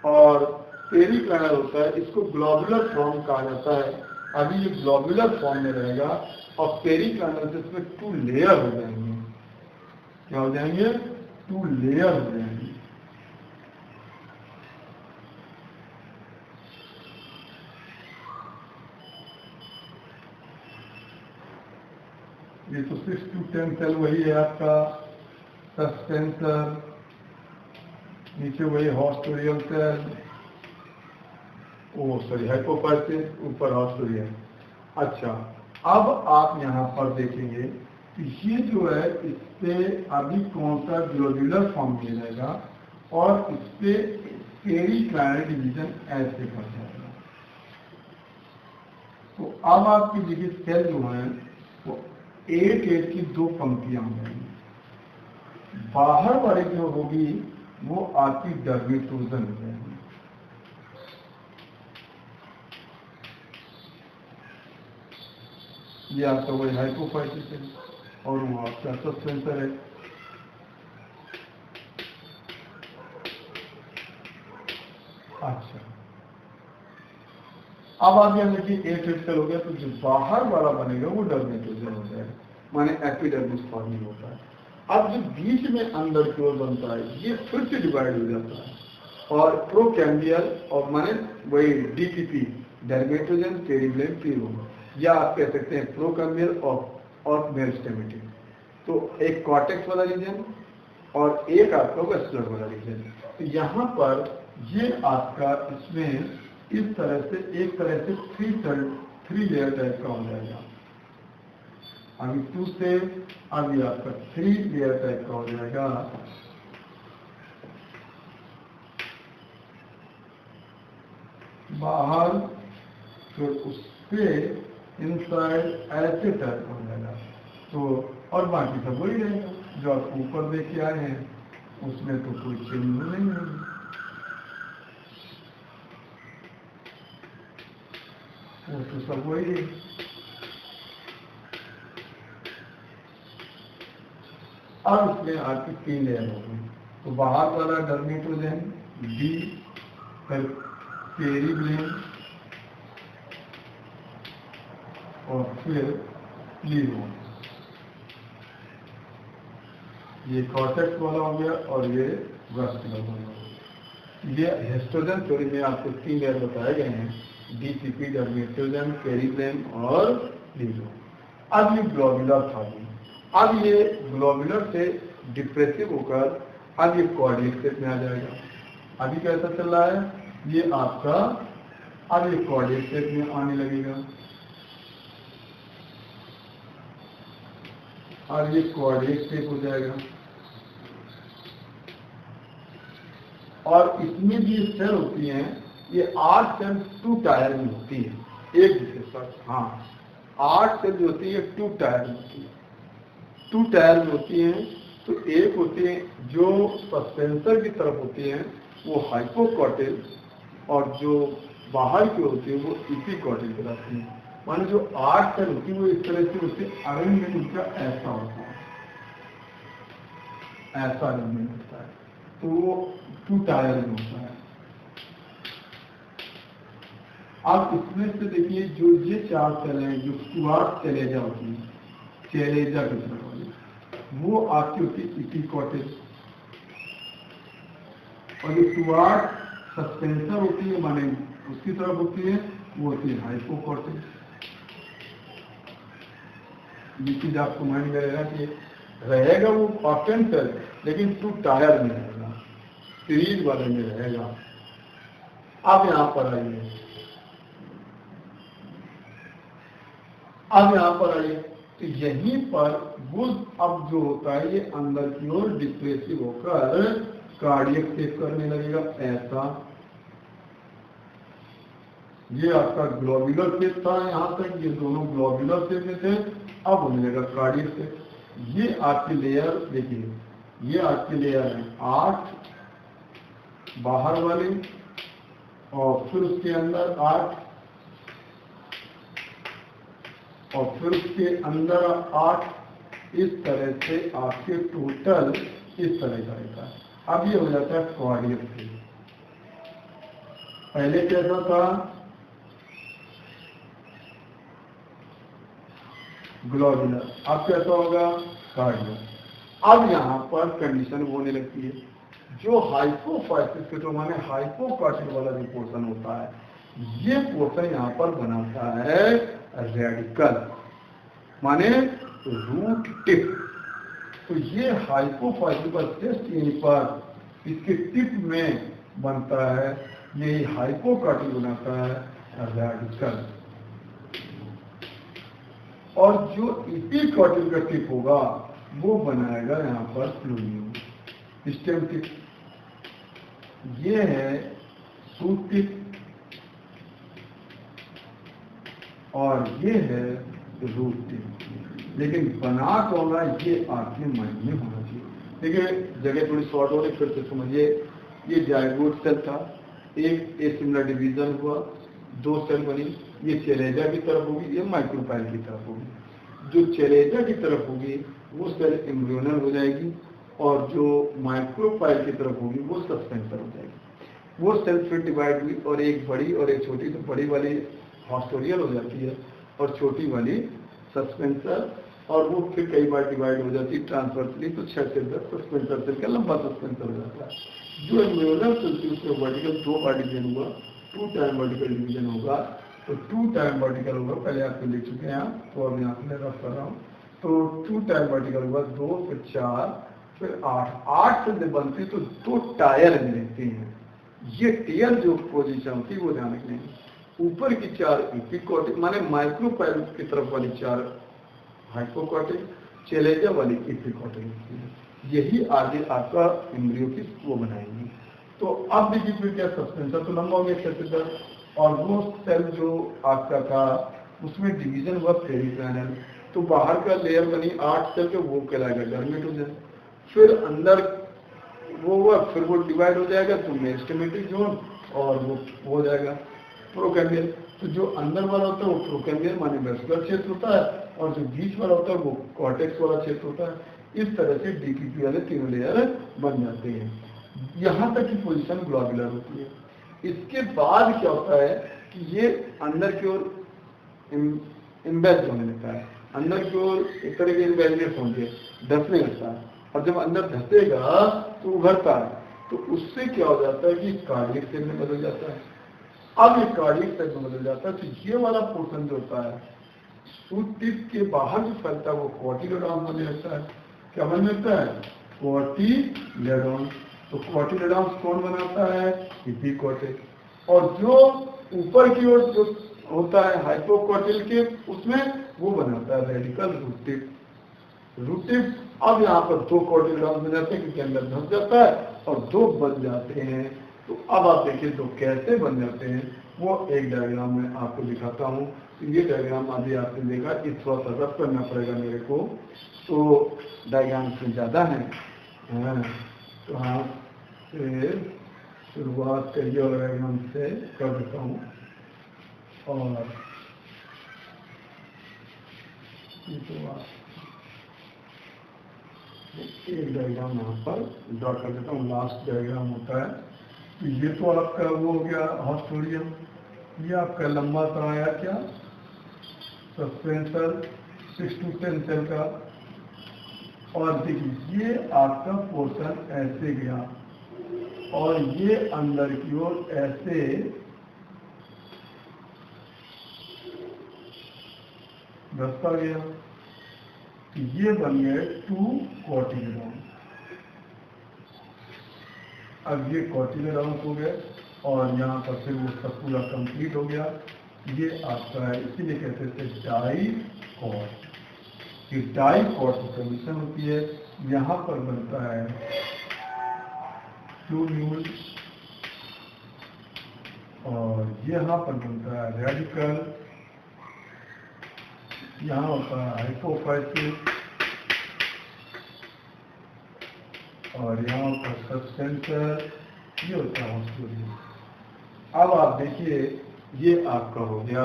और पेरिक्लाइनर होता है, इसको ग्लोबुलर फॉर्म कहा जाता है। अभी ये ग्लोबुलर फॉर्म में रहेगा और पेरिक्लाइनर से इसमें 2 लेयर हो जाएंगे। क्या हो जाएंगे 2 लेयर हो जाएंगे। ये तो 6 to 10 सेल वही है आपका सस्पेंसर, नीचे वही हॉस्टोरियल सेल, ओ सॉरी हाइपोफाइटिक, ऊपर हॉस्टोरियल। अच्छा अब आप यहाँ पर देखेंगे कि ये जो है इस पे अभी कौन सा ग्लोबुलर फॉर्म मिल जाएगा और इस पे पेरिक्लाइनर डिवीजन ऐसे कर जाएगा। तो अब आपकी देखिए सेल जो है वो 8 की 2 पंक्तियां हो जाएंगी। बाहर वाली जो होगी वो आपकी डर्मिटोजन हो जाएगी। ये आपका वही हाइपोफाइटिक है और वो आपका सस्पेंसर है। अच्छा अब आप यहाँ देखिए 8 सेल हो गया, तो जो बाहर वाला बनेगा वो डर्मिटोजन हो जाएगा, माने एपिडर्मिस फॉर्मिंग होता है। अब जो बीच में अंदर की ओर बनता है ये फिर से डिवाइड हो जाता है और प्रोकैम्बियल और माने वही डीपीपी डर्मेटोजन पेरिब्लेम प्यूरोम, या आप कह सकते हैं प्रोकैम्बियल और मेरिस्टेमेटिक। तो एक कॉर्टेक्स वाला रीजन और एक आपका वेस्कुलर वाला रीजन। तो यहाँ पर ये आपका इसमें इस तरह से एक तरह से 3 लेयर टाइप का हो जाएगा। अभी 2 से अभी आपका 3 लेयर टाइप का हो जाएगा। बाहर फिर उस पे इनसाइड ऐसे टाइप हो जाएगा। तो और बाकी सब वही रहेगा जो आप ऊपर देख के आए हैं, उसमें तो कोई चेंज नहीं होगी। वो तो सब वही है। अब इसमें आपकी 3 लेयर होगी। तो बाहर वाला डर्मेटोजन डी, फिर पेरिब्लेम और फिर प्लीरोम। ये कॉर्टेक्स वाला हो गया और ये वेस्कुलर वाला हो गया। ये हिस्टोजन थ्योरी में आपको 3 लेयर बताए गए हैं, डीपीपी डर्मेटोजन पेरिब्लेम और प्लीरोम। अब ये ग्लोबुलर था। अब ये ग्लोबुलर से डिप्रेसिव होकर अब ये कॉर्डियक शेप में आ जाएगा। अभी कैसा चल रहा है ये आपका, अब ये कॉर्डियक शेप में आने लगेगा और ये कॉर्डियक शेप हो जाएगा। और इसमें भी सेल होती हैं ये 8 सेल 2 टायर में होती है, एक विशेषता। हाँ, 8 सेल जो होती है 2 टायर में होती है, 2 टायर में होती है। तो एक होती है जो सस्पेंसर की तरफ होती है वो हाइपोकॉटिल, और जो बाहर की होती है वो इपिकॉटिल कहलाती है। माने जो 8 सेल होती है वो इस तरह से होती है, अरेंजमेंट उनका ऐसा होता है, ऐसा अरेंजमेंट होता है। तो वो 2 टायर में होता है। अब इसमें से देखिए जो ये 4 सेल हैं जो क्वार्ट चलेजा होती है, चलेजा की तरफ वाली, वो आपकी होती है इपिकॉटिल, और जो क्वार्ट सस्पेंसर होती है माने उसकी तरफ होती है वो होती है हाइपोकॉटिल। ये चीज आपको माइंड में रहेगा कि रहेगा वो ऑप्टेंट सेल, लेकिन 2 टायर में रहेगा, सीरीज वाले में रहेगा। अब यहां पर आइए, अब यहां पर आइए, तो यहीं पर वो अब जो होता है ये अंदर की ओर डिप्रेसिव होकर कार्डियक शेप करने लगेगा ऐसा। ये आपका ग्लोबुलर शेप था, यहां तक ये दोनों ग्लोबुलर शेप में थे, अब होने लगा कार्डियक शेप। ये आपकी लेयर देखिए, ये आपकी लेयर है 8 बाहर वाली, और फिर उसके अंदर 8, और फिर उसके अंदर 8, इस तरह से आपके टोटल इस तरह का रहता है। अब ये हो जाता है कार्डियक शेप। पहले कैसा था, ग्लोबुलर, अब कैसा होगा कार्डियक। अब यहाँ पर कंडीशन होने लगती है, जो हाइपोफाइसिस के तो माने हाइपोकॉटिल वाला जो पोर्शन होता है, ये पोर्शन यहाँ पर बनाता है रेडिकल, माने रूट टिप। तो ये हाइपोफाइसिस पर जस्ट यहीं पर इसके टिप में बनता है, ये हाइपोकॉटिल बनाता है रेडिकल। और जो इपिकॉटिल का टिप होगा वो बनाएगा यहाँ पर फ्लूइड स्टेम टिप। ये है सूट टिप और ये है रूट टिप। लेकिन बना तो होगा ये आपके मन में होना चाहिए। देखिए जगह थोड़ी शॉर्ट हो रही, फिर से समझिए। ये जायगोट सेल था, एक एसिमिलर डिवीजन हुआ, 2 सेल बनी, ये चेलेजा की तरफ होगी, ये माइक्रोपाइल की तरफ होगी। जो चेलेजा की तरफ होगी वो सेल एम्ब्रियोनल हो जाएगी, और जो माइक्रोपाइल की तरफ होगी वो सस्पेंसर हो जाएगी। वो सेल फिर डिवाइड हुई, और एक बड़ी और एक छोटी। तो बड़ी वाली हॉस्टोरियल हो जाती है और छोटी वाली सस्पेंसर, और वो फिर कई बार डिवाइड हो जाती है ट्रांसवर्सली। तो 6 से 10 सस्पेंसर सेल का लंबा सस्पेंसर हो जाता है। जो एम्ब्रियोनल सेल थी उसमें वर्टिकल 2 बार डिवीजन हुआ, 2 टाइम वर्टिकल डिवीजन होगा। तो 2 टाइम वर्टिकल होगा, पहले आपको लिख चुके हैं, तो अब यहाँ पे रफ कर रहा हूँ। तो 2 टाइम वर्टिकल होगा, 2 फिर 4 फिर 8 से बनती तो 2 टायर में रहती हैं। ये टीयर जो पोजीशन होती है वो ध्यान रखने, ऊपर की 4 इपिकॉटिल माने माइक्रोपाइल की तरफ वाली 4 हाइपोकॉटिल, चेलेजा वाली इपिकॉटिल, यही आगे आपका एम्ब्रियो की वो बनाएंगी। तो अब देखिए फिर क्या, सस्पेंसर तो लंबा हो गया 6 से 10, और वो सेल जो आपका था उसमें डिवीजन हुआ पेरिपेनल। तो बाहर का लेयर बनी 8 सेल के, वो कहलाएगा डर्मेटोजन। फिर अंदर वो हुआ, फिर वो डिवाइड हो जाएगा तो मेरिस्टेमेटिक जोन, और वो हो जाएगा प्रोकैम्बियल। तो जो अंदर वाला होता है वो प्रोकैम्बियल माने वेस्कुलर क्षेत्र होता है, और जो बीच वाला होता है वो कॉर्टेक्स वाला क्षेत्र होता है। इस तरह से डीपीपी वाले 3 लेयर बन जाते हैं। यहाँ तक की पोजीशन ग्लोबुलर होती है। इसके बाद क्या होता है कि ये अंदर की ओर इम्बेड होने लगता है, अंदर की ओर एक तरह के इम्बेडनेस होंगे, धंसने लगता है, और जब अंदर धंसेगा तो उभरता है। तो उससे क्या हो जाता है कि कार्डियक सेल में बदल जाता है। अब ये कार्डियक सेल में बदल जाता है, तो ये वाला पोर्शन जो होता है सूट टिप के बाहर जो फैलता है वो क्वार्टिलोडॉन होने लगता है। क्या बनने लगता है? क्वार्टिलोडॉन। तो क्वार्टिलोडॉन कौन बनाता है? इपिकॉटिल। और जो ऊपर की ओर जो होता है हाइपोकॉटिल के, उसमें वो बनाता है radical root tip. Root tip अब यहाँ पर 2 क्वार्टिलोडॉन बन जाते हैं क्योंकि अंदर धंस जाता है, और 2 बन जाते हैं तो अब आप देखिए तो कैसे बन जाते हैं वो एक डायग्राम में आपको दिखाता हूँ। तो ये डायग्राम अभी आपने देखा, इस थोड़ा सा रफ करना पड़ेगा मेरे को, तो डायग्राम से ज़्यादा है। तो हाँ, शुरुआत करिए और डायग्राम से कर देता हूँ। और एक डायग्राम यहाँ पर ड्रॉ कर देता हूँ, लास्ट डायग्राम होता है। तो ये तो आपका वो हो गया हॉस्टोरियम, ये आपका लंबा सा आया क्या सस्पेंसर 6 to 10 सेल का। और देखिए ये आपका पोर्शन ऐसे गया और ये अंदर की ओर ऐसे धसता गया। तो ये बन गए 2 कॉटिलेडॉन। अब ये कॉटिलेडॉन हो गए और यहाँ पर फिर वो सब पूरा कंप्लीट हो गया। ये आपका है, इसीलिए कहते थे डाइकॉट। ये डाइकॉट फॉर्मेशन होती है। यहाँ पर बनता है फ्लून्यूल और यहाँ पर बनता है रेडिकल। यहाँ होता है हाइपोफाइसिस और यहाँ होता है सस्पेंसर, ये होता है हॉस्टोरियम। अब आप देखिए ये आपका हो गया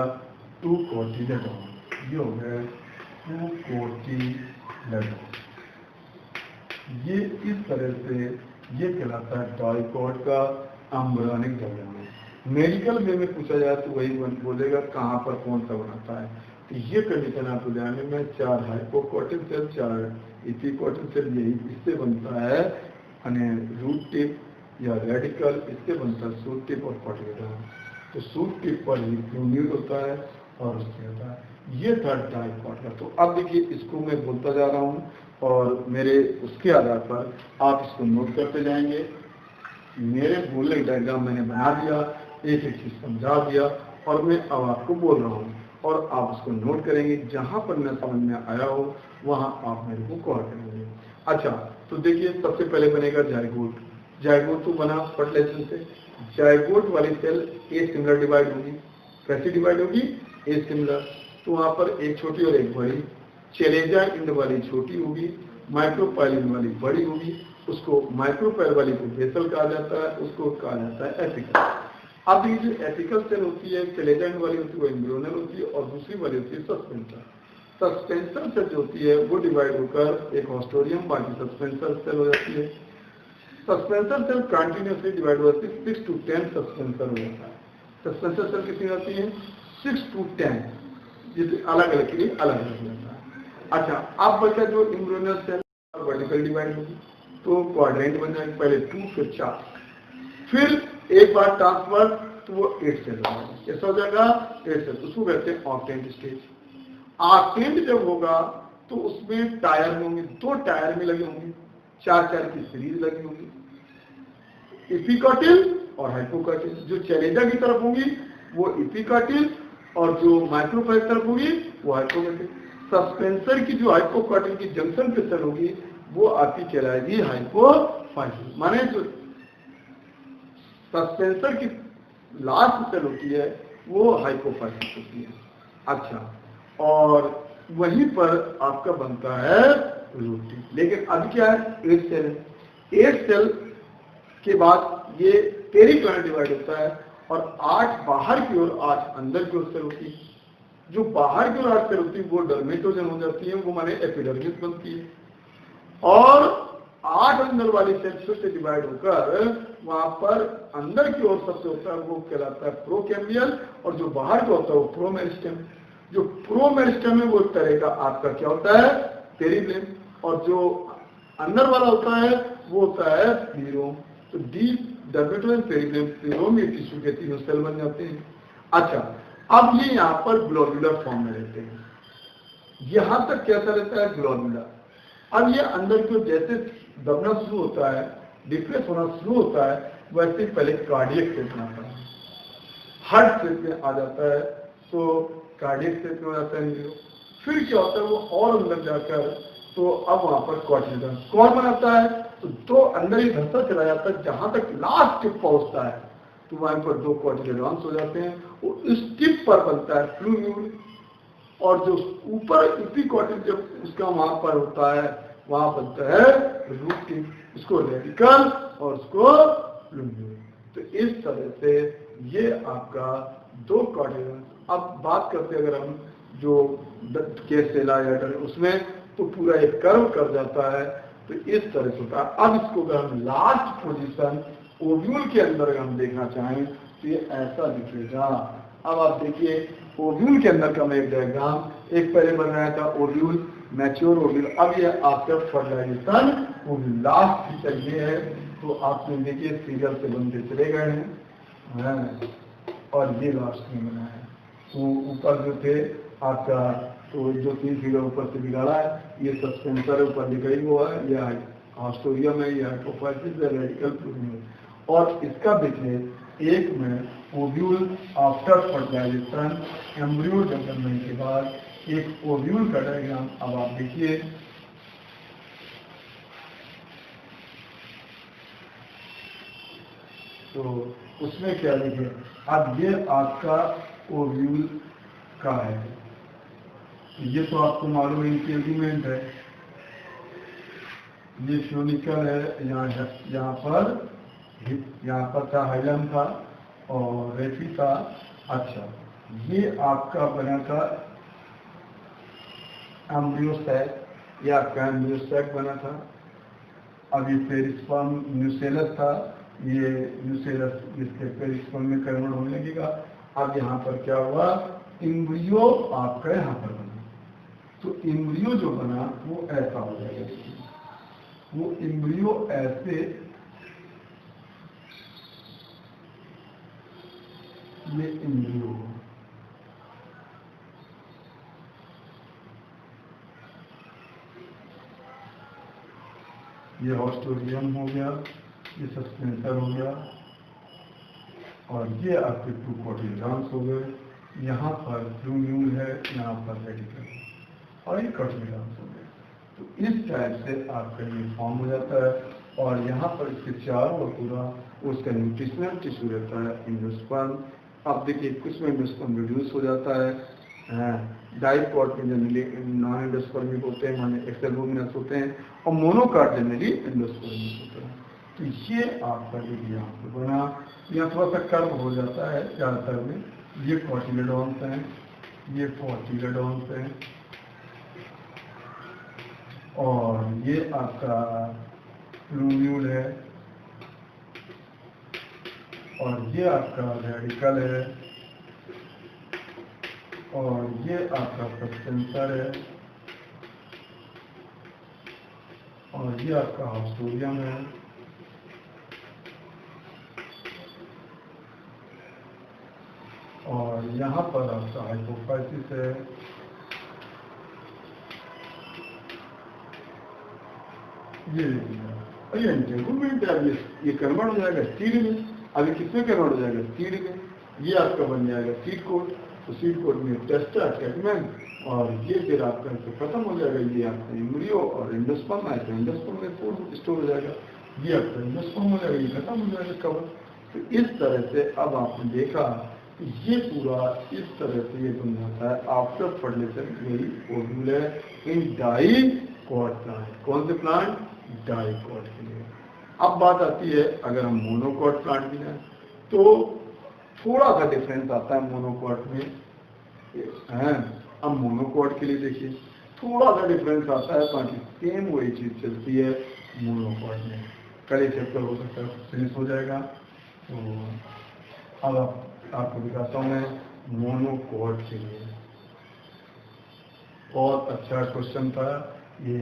2 कॉटिलेडॉन, ये हो गया 2 कॉटिलेडॉन। ये इस तरह से ये कहलाता है डाइकॉट का एम्ब्रियोनिक डायग्राम। मेडिकल वे में पूछा जाए तो वही बोलेगा कहाँ पर कौन सा बनाता है। तो ये कंडीशन आपको ध्यान में 4 हाइपोकॉटिल सेल, 4 एपिकॉटिल सेल, यही इससे बनता है रूट टिप या रेडिकल, इससे बनता है शूट टिप और कॉटिलेडॉन। तो शूट टिप पर ही फ्लून्यूल होता है और उससे होता है। ये था डाइकॉट का। तो अब देखिए इसको मैं बोलता जा रहा हूँ और मेरे उसके आधार पर आप इसको नोट करते जाएंगे। मेरे बोलने का डायग्राम मैंने बना दिया, एक एक चीज समझा दिया और मैं अब आपको बोल रहा हूँ और आप उसको नोट करेंगे। जहां पर मैं समझ में आया हो वहां आप मेरे को कॉल करेंगे। अच्छा, तो देखिए सबसे पहले बनेगा जायगोट। जायगोट तो बना फर्टिलाइजेशन से। जायगोट वाली सेल ए सिमिलर डिवाइड होगी। कैसे डिवाइड होगी? A similar. तो वहां पर एक छोटी और एक बड़ी। चेलेजा इंड वाली छोटी होगी, माइक्रोपाइलिन वाली बड़ी होगी। उसको माइक्रोपाइल वाली को बेसल कहा जाता है, उसको कहा जाता है एपिकल। अब ये जो एपिकल सेल होती है, चेलेजा इंड वाली होती है वो एम्ब्रियोनल होती है और दूसरी वाली होती है सस्पेंसर। सस्पेंसर सेल जो होती है वो डिवाइड होकर एक हॉस्टोरियम, बाकी सस्पेंसर सेल हो जाती है। सस्पेंसर सेल कंटिन्यूसली डिवाइड हो जाती है, 6 to 10 सस्पेंसर हो जाता है। सस्पेंसर सेल कितनी होती है? 6 to 10, जिसे अलग अलग के लिए अलग अलग होता है। अच्छा, अब बचा जो एम्ब्रियोनल सेल वर्टिकल डिवाइड होगी तो क्वाड्रेंट बन जाएगी, पहले 2 फिर 4, फिर एक बार ट्रांसफर तो वो 8 सेल हो जाएगा। कैसा हो जाएगा? 8 सेल। उसको कहते हैं ऑक्टेंट स्टेज। ऑक्टेंट जब होगा तो उसमें टायर में होंगे, 2 टायर में लगे होंगे, 4 की सीरीज लगी होगी, एपिकॉटिल और हाइपोकॉटिल। जो चेलेजा की तरफ होगी वो एपिकॉटिल और जो माइक्रोपाइल तरफ होगी वो हाइपोकॉटिल। सस्पेंसर की जो हाइपोकॉटिल की जंक्शन पे सेल होगी वो आपकी कहलाएगी हाइपोफाइसिस। माने जो सस्पेंसर की लास्ट सेल होती है वो हाइपोफाइसिस होती है। अच्छा, और वहीं पर आपका बनता है रूटिन। लेकिन अब क्या है? 8 सेल है। 8 सेल के बाद ये पेरिक्लाइनल डिवाइड होता है और 8 बाहर की ओर 8 अंदर की ओर सेल होती है। जो बाहर की ओर 8 सेल होती है वो डर्मेटोजन हो जाती है, वो माने एपिडर्मिस बनती है। और 8 अंदर वाली सेल फिर से डिवाइड होकर वहां पर अंदर की ओर सबसे होता है वो कहलाता है प्रोकैम्बियल और जो बाहर का होता है वो प्रोमेरिस्टेम। जो प्रोमेरिस्टेम है वो एक तरह का आपका क्या होता है? पेरिब्लेम। और जो अंदर वाला होता है वो होता है स्क्लीरोम। तो डीप डर्मेटोजन, पेरिब्लेम, स्क्लीरोम, ये टिश्यू के तीनों सेल बन जाते हैं। अच्छा, अब ये यहाँ पर ग्लोब्यूलर फॉर्म में रहते हैं। यहां तक कैसा रहता है? ग्लोब्यूलर। अब ये अंदर की जैसे दबना शुरू होता है, डिप्रेस होना शुरू होता है, वैसे पहले कार्डियक स्टेज में आता है, हार्ट स्टेज में आ जाता है, तो कार्डियक स्टेज में हो जाता है। फिर क्या होता है? वो और अंदर जाकर तो अब वहां पर कॉटिलेडॉन कौन बनाता है, तो अंदर ही धंसा चला जाता है जहां तक लास्ट टिप पहुंचता है, तो वहां पर 2 कॉटिलेडॉन्स हो जाते हैं। और इस टिप पर बनता है फ्लूम्यूल, और जो ऊपर इपिकॉटिल जब उसका वहां पर होता है वहां बनता है रूट टिप, उसको रेडिकल और उसको फ्लूम्यूल। तो इस तरह से ये आपका 2 कॉटिलेडॉन। अब बात करते हैं अगर हम जो केसेला उसमें, तो पूरा एक कर्व कर जाता है, तो इस तरह से होता है। अब इसको अगर हम लास्ट पोजीशन ओव्यूल के अंदर अगर हम देखना चाहें तो ये ऐसा दिखेगा। अब आप देखिए ओव्यूल के अंदर का मैं एक डायग्राम एक पहले बनाया था, ओव्यूल, मैच्योर ओव्यूल। अब ये after fertilisation ovule, last feature ये है। तो आपने देखिए सीरियल से बनते चले गए हैं, और ये लास्ट में बना है। तो ऊपर जो थे आपका, तो जो 3 फिगर ऊपर से बिगाड़ा है, ये सस्पेंसर ऊपर लिखा ही हुआ है, यह ऑस्टोरियम है, यह हाइपोफाइसिस है, रेडिकल फ्लूम्यूल। और इसका देखिए एक में ovule after fertilisation, embryo development के बाद एक ओव्यूल का डायग्राम। अब आप देखिए तो उसमें क्या लिखे, अब ये आपका ओव्यूल का है, ये तो आपको मालूम है कि एलिमेंट है, ये फ्यूनिकल है, यहाँ पर था हाइलम था और रेफी था। अच्छा, ये आपका बना था एम्ब्रियोसैक, ये आपका एम्ब्रियोसैक बना था। अब ये पेरिस्पर्म न्यूसेलस था, ये न्यूसेलस इसके पेरिस्पर्म में कन्वर्ट होने लगेगा। अब यहाँ पर क्या हुआ, एम्ब्रियो आपका यहाँ पर बना। तो एम्ब्रियो जो बना वो ऐसा हो जाएगा, वो एम्ब्रियो ऐसे, ये एम्ब्रियो, ये ऑस्ट्रोडियम हो गया, ये सस्पेंसर हो गया, और ये आपके 2 कॉटिलेडॉन्स हो गए। यहाँ पर फ्लूम्यूल है, यहाँ पर रेडिकल, और ये कॉटिलेडॉन्स हो गए। तो इस टाइप से आपका ये फॉर्म हो जाता है। और यहाँ पर इसके चारों और पूरा उसका न्यूट्रिशनल टिश्यू रहता है, इंडोस्पर्म। अब देखिए कुछ में इंडोस्पर्म रिड्यूस हो जाता है, डाइकॉट में जनरली नॉन इंडोस्पर्मिक होते हैं, माने एक्सेल्बुमिनस होते हैं, और मोनोकाट जनरली इंडोस्पर्मिक होते हैं। तो ये आपका देखिए यहाँ पर बना, यहाँ थोड़ा सा कर्व हो जाता है ज़्यादातर में। ये कॉटिलेडॉन्स हैं, ये कॉटिलेडॉन्स हैं, और ये आपका फ्लूम्यूल है, और ये आपका रेडिकल है, और ये आपका सस्पेंसर है, और ये आपका ऑस्ट्रोडियम है, और यहाँ पर आपका हाइपोफाइसिस है, ये इंटेगुमेंट है। ये कन्वर्ट हो जाएगा सीड में। अभी किसमें कन्वर्ट हो जाएगा, सीड में। ये आपका बन जाएगा सीड कोड, तो सीड कोड में टेस्टा टेगमेंट, और ये फिर आपका तो खत्म हो जाएगा। ये आपका एम्ब्रियो और इंडोस्पर्म है, तो इंडोस्पर्म में फूड स्टोर हो जाएगा, ये आपका इंडोस्पर्म हो जाएगा, ये खत्म हो जाएगा कवर। तो इस तरह से अब आपने देखा ये पूरा इस तरह से ये बन जाता है आफ्टर फर्टिलाइजेशन। यही ओव्यूल है इन डाइकॉट प्लांट। कौन से प्लांट, डाइकॉट के लिए। अब बात आती है अगर हम मोनोकॉट प्लांट की है, तो थोड़ा सा डिफरेंस आता है मोनोकॉट में है। अब मोनोकॉट के लिए देखिए थोड़ा सा डिफरेंस आता है, बाकी सेम वही चीज चलती है मोनोकॉट में। कल एक चैप्टर हो सकता है फिनिश हो जाएगा। तो अब आपको दिखाता हूँ मैं मोनोकॉट के लिए। बहुत अच्छा क्वेश्चन था ये।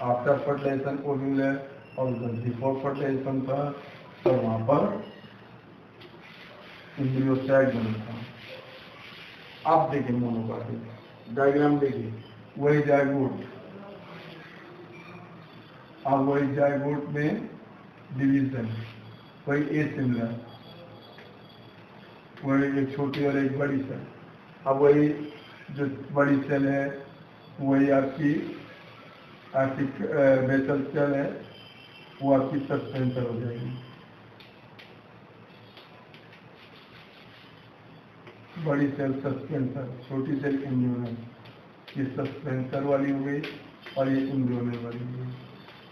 आफ्टर फर्टिलाइजेशन ओव्यूल है और बिफोर फर्टिलाइजेशन था, तो वहां पर एम्ब्रियोसैक बना था। आप देखिए मोनोकॉट डायग्राम देखिए, वही जायगोट, अब वही जायगोट में डिवीजन, वही ए सिमिलर, वही एक छोटी और एक बड़ी सेल। अब वही जो बड़ी सेल है वही आपकी बेसल सेल है वो आपकी सस्पेंसर हो जाएगी। बड़ी सेल सस्पेंसर, छोटी सेल एम्ब्रियोनल, ये सस्पेंसर वाली हो गई और ये एम्ब्रियोनल वाली हो गई।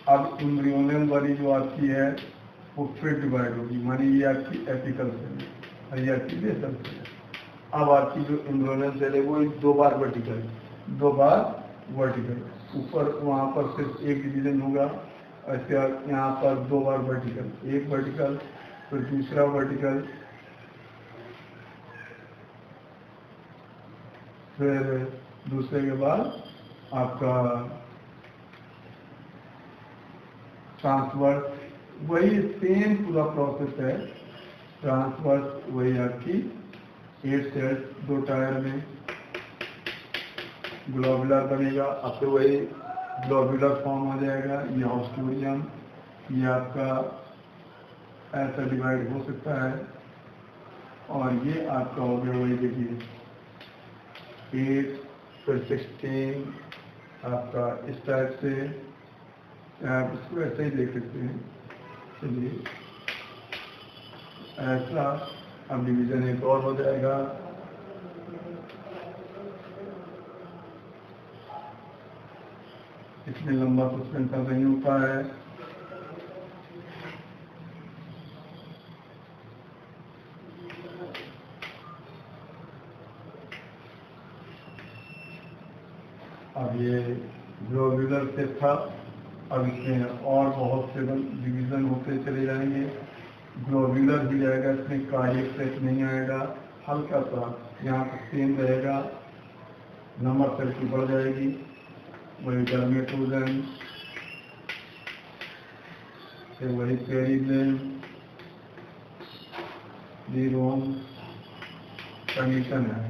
अब एम्ब्रियोनल वाली जो आपकी है वो फिर डिवाइड होगी, मानी ये आपकी एपिकल सेल है और ये आपकी बेसल सेल है। अब आपकी जो एम्ब्रियोनल सेल है वो 2 बार वर्टिकल, 2 बार वर्टिकल, ऊपर वहाँ पर सिर्फ एक डिवीजन होगा, ऐसे यहाँ पर 2 बार वर्टिकल, एक वर्टिकल फिर दूसरा वर्टिकल, फिर दूसरे के बाद आपका ट्रांसवर्स, वही सेम पूरा प्रोसेस है। ट्रांसवर्स वही आपकी 8 सेल्स 2 टायर में, ग्लोबुलर बनेगा, अब तो वही ग्लोबुलर फॉर्म हो जाएगा। ये ऑस्ट्रोडियम, ये आपका ऐसा डिवाइड हो सकता है और ये आपका हो गया वही देखिए 8 फिर 16 आपका इस टाइप से, आप इसको ऐसे ही देख सकते हैं। चलिए ऐसा अब डिवीजन एक और हो जाएगा। इसमें लंबा सस्पेंशन नहीं होता है। अब ये ग्लोबुलर से था, अब इसमें और बहुत से डिवीजन होते चले जाएंगे। ग्लोबुलर भी रहेगा, इसमें कार्डियक सेट नहीं आएगा, हल्का सा यहाँ पर सेम रहेगा, नंबर सेल की बढ़ जाएगी, वही डर्मेटोजन, फिर वही पेरिग्लैंड, न्यूरॉन कंडीशन है।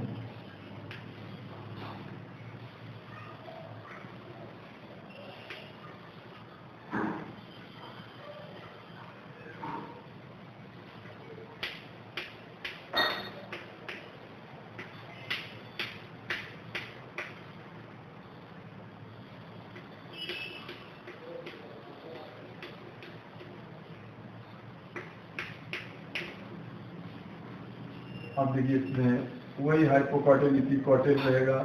अब देखिए इसमें वही हाइपोकॉटिल इपीकॉटिल रहेगा,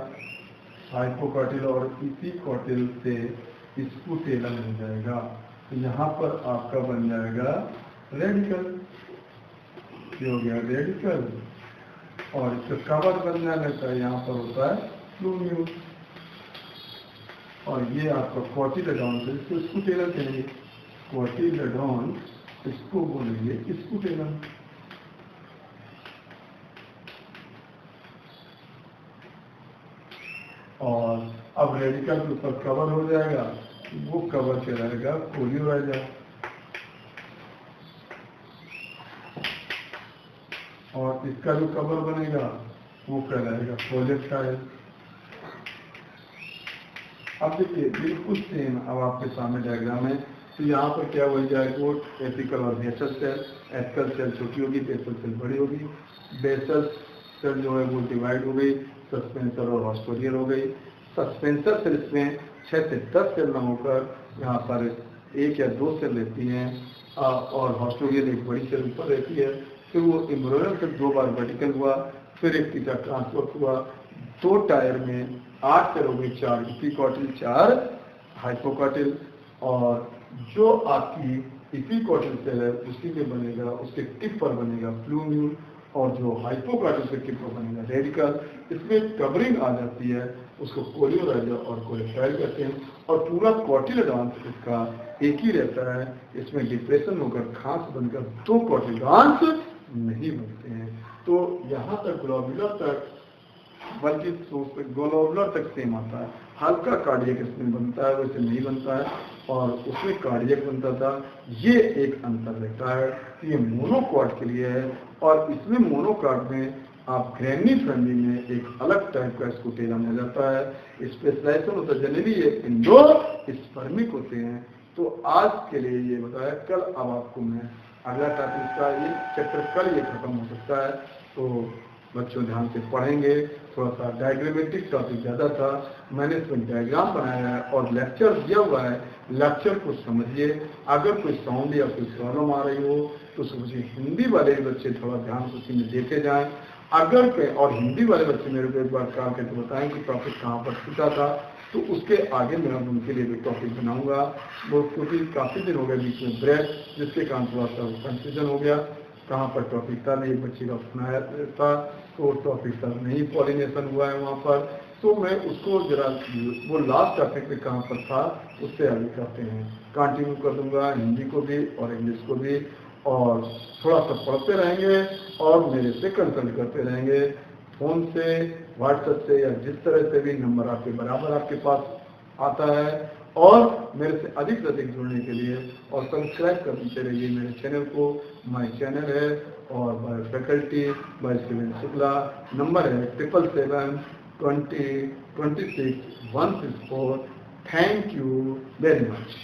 हाइपोकॉटिल और इपीकॉटिल से स्कूटेलम हो जाएगा। तो यहाँ पर आपका बन जाएगा रेडिकल, ये हो गया रेडिकल, और इसका कवर बनना रहता है, यहाँ पर होता है फ्लूम्यूल, और ये आपका कॉटिलेडॉन से इसको स्कूटेलम कहेंगे, कॉटिलेडॉन इसको बोलेंगे स्कूटेलम। और अब रेडिकल के ऊपर कवर हो जाएगा, वो कवर कहलाएगा कोलियोराइजा, और इसका जो कवर बनेगा वो कहलाएगा कोलेस्टाइल। अब देखिए बिल्कुल सेम अब आपके सामने डायग्राम है। तो यहाँ पर क्या हो जाएगा, एपिकल और बेसल सेल, एपिकल सेल छोटी होगी, बेसल सेल बड़ी होगी। बेसल सेल जो है वो डिवाइड हो गई, सस्पेंसर और हॉस्टोरियल हो गई। सस्पेंसर सेल इसमें 6 से 10 सेल न होकर यहाँ पर 1 या 2 सेल रहती हैं, और हॉस्टोरियल एक बड़ी सेल ऊपर रहती है। फिर वो एम्ब्रियोनल से 2 बार वर्टिकल हुआ, फिर एक तीसरा ट्रांसफर हुआ, 2 टायर में 8 सेल हो गई, 4 इपीकॉटिल 4 हाइपोकॉटिल, और जो आपकी इपीकॉटिल सेल है उसी में बनेगा, उसके टिप पर बनेगा फ्लूम्यूल, और जो हाइपोकॉटिल के टिप पर बनेगा रेडिकल। इसमें कवरिंग आ जाती है, उसको कोलियोराइजा और कोलेस्टाइल कहते हैं, और पूरा कॉटिलेडॉन इसका एक ही रहता है। इसमें डिप्रेशन होकर खांस बनकर 2 कॉटिलेडॉन्स नहीं बनते हैं। तो यहाँ तक ग्लोबुलर तक, बल्कि ग्लोबुलर तक सेम आता है, हल्का कार्डियक इसमें बनता है, वैसे नहीं बनता है, और उसमें कार्डियक बनता था। ये एक अंतर रहता है, ये मोनोकॉट के लिए है, और इसमें मोनोकॉट में आप ग्रैनी फैमिली में एक अलग टाइप का स्कूटेलम हो जाता है, स्पेशलाइजेशन होता है। जनरली ये इंडो स्पर्मिक होते हैं। तो आज के लिए ये बताया, कल अब आपको मैं अगला टॉपिक का ये चैप्टर कल ये खत्म हो सकता है। तो बच्चों ध्यान से पढ़ेंगे। थोड़ा सा डायग्रामेटिक टॉपिक ज़्यादा था, मैंने इसमें डायग्राम बनाया है और लेक्चर दिया हुआ है, लेक्चर को समझिए। अगर कोई साउंड या कोई प्रॉब्लम आ रही हो तो समझिए। हिंदी वाले बच्चे थोड़ा ध्यान से उसी में देखे जाएं। अगर कोई और हिंदी वाले बच्चे मेरे को एक बार कॉल करके बताएं कि टॉपिक कहाँ पर छूटा था, तो उसके आगे मैं उनके लिए भी टॉपिक बनाऊंगा। वो क्योंकि काफ़ी दिन हो गए बीच में ब्रेक, जिसके कारण थोड़ा सा कंफ्यूजन हो गया कहाँ पर टॉपिक था। नहीं, बच्चे का सुनाया था तो टॉपिक था नहीं, पॉलिनेशन हुआ है वहाँ पर, तो मैं उसको जरा वो लास्ट टॉपिक पे कहाँ पर था उससे आगे करते हैं, कंटिन्यू कर दूंगा हिंदी को भी और इंग्लिश को भी। और थोड़ा सा पढ़ते रहेंगे और मेरे से कंसल्ट करते रहेंगे, फ़ोन से, व्हाट्सएप से, या जिस तरह से भी नंबर आपके बराबर आपके पास आता है। और मेरे से अधिक जुड़ने के लिए और सब्सक्राइब करते रहिए मेरे चैनल को। माय चैनल है और by faculty by Shivendra Shukla. Number है 777-20-26-164। Thank you very much.